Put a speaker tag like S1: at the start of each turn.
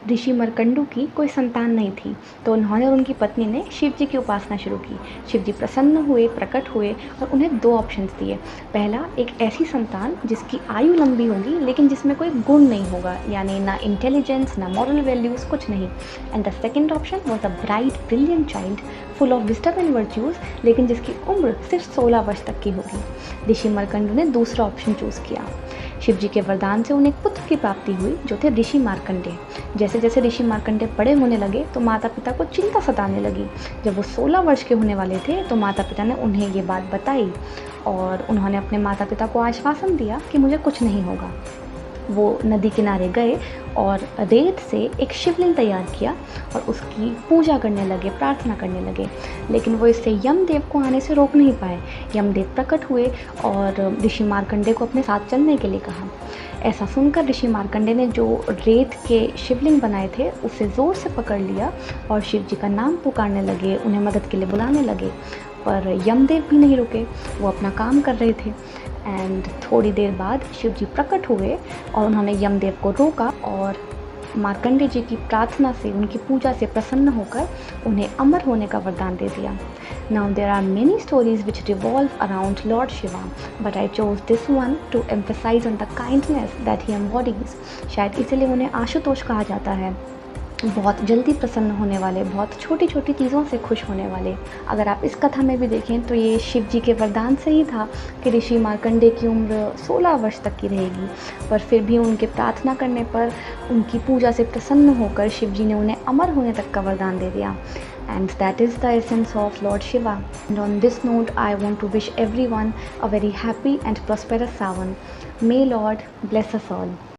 S1: ऋषि मर्कंडू की कोई संतान नहीं थी, तो उन्होंने और उनकी पत्नी ने शिव जी की उपासना शुरू की। शिव जी प्रसन्न हुए, प्रकट हुए और उन्हें दो ऑप्शंस दिए। पहला, एक ऐसी संतान जिसकी आयु लंबी होगी लेकिन जिसमें कोई गुण नहीं होगा, यानी ना इंटेलिजेंस ना मॉरल वैल्यूज़, कुछ नहीं। And the second option was a bright brilliant child full of wisdom and virtues, लेकिन जिसकी उम्र सिर्फ 16 वर्ष तक की होगी। ऋषि मर्कंडू ने दूसरा ऑप्शन चूज़ किया। शिव जी के वरदान से उन्हें एक पुत्र की प्राप्ति हुई जो थे ऋषि मार्कंडेय। जैसे जैसे ऋषि मार्कंडेय बड़े होने लगे तो माता पिता को चिंता सताने लगी। जब वो 16 वर्ष के होने वाले थे तो माता पिता ने उन्हें ये बात बताई और उन्होंने अपने माता पिता को आश्वासन दिया कि मुझे कुछ नहीं होगा। वो नदी किनारे गए और रेत से एक शिवलिंग तैयार किया और उसकी पूजा करने लगे, प्रार्थना करने लगे। लेकिन वो इससे यमदेव को आने से रोक नहीं पाए। यमदेव प्रकट हुए और ऋषि मार्कंडेय को अपने साथ चलने के लिए कहा। ऐसा सुनकर ऋषि मार्कंडेय ने जो रेत के शिवलिंग बनाए थे उसे ज़ोर से पकड़ लिया और शिव जी का नाम पुकारने लगे, उन्हें मदद के लिए बुलाने लगे। पर यमदेव भी नहीं रुके, वो अपना काम कर रहे थे। एंड थोड़ी देर बाद शिव जी प्रकट हुए और उन्होंने यमदेव को रोका और मार्कंडेय जी की प्रार्थना से, उनकी पूजा से प्रसन्न होकर उन्हें अमर होने का वरदान दे दिया। Now there are many stories which revolve around Lord Shiva, but I chose this one to emphasize on the kindness that he embodies. शायद इसीलिए उन्हें आशुतोष कहा जाता है, बहुत जल्दी प्रसन्न होने वाले, बहुत छोटी छोटी चीज़ों से खुश होने वाले। अगर आप इस कथा में भी देखें तो ये शिव जी के वरदान से ही था कि ऋषि मार्कंडेय की उम्र 16 वर्ष तक की रहेगी, पर फिर भी उनके प्रार्थना करने पर, उनकी पूजा से प्रसन्न होकर शिव जी ने उन्हें अमर होने तक का वरदान दे दिया। And that is the essence of Lord Shiva. And on this note, I want to wish everyone a very happy and prosperous Sawan. May Lord bless us all.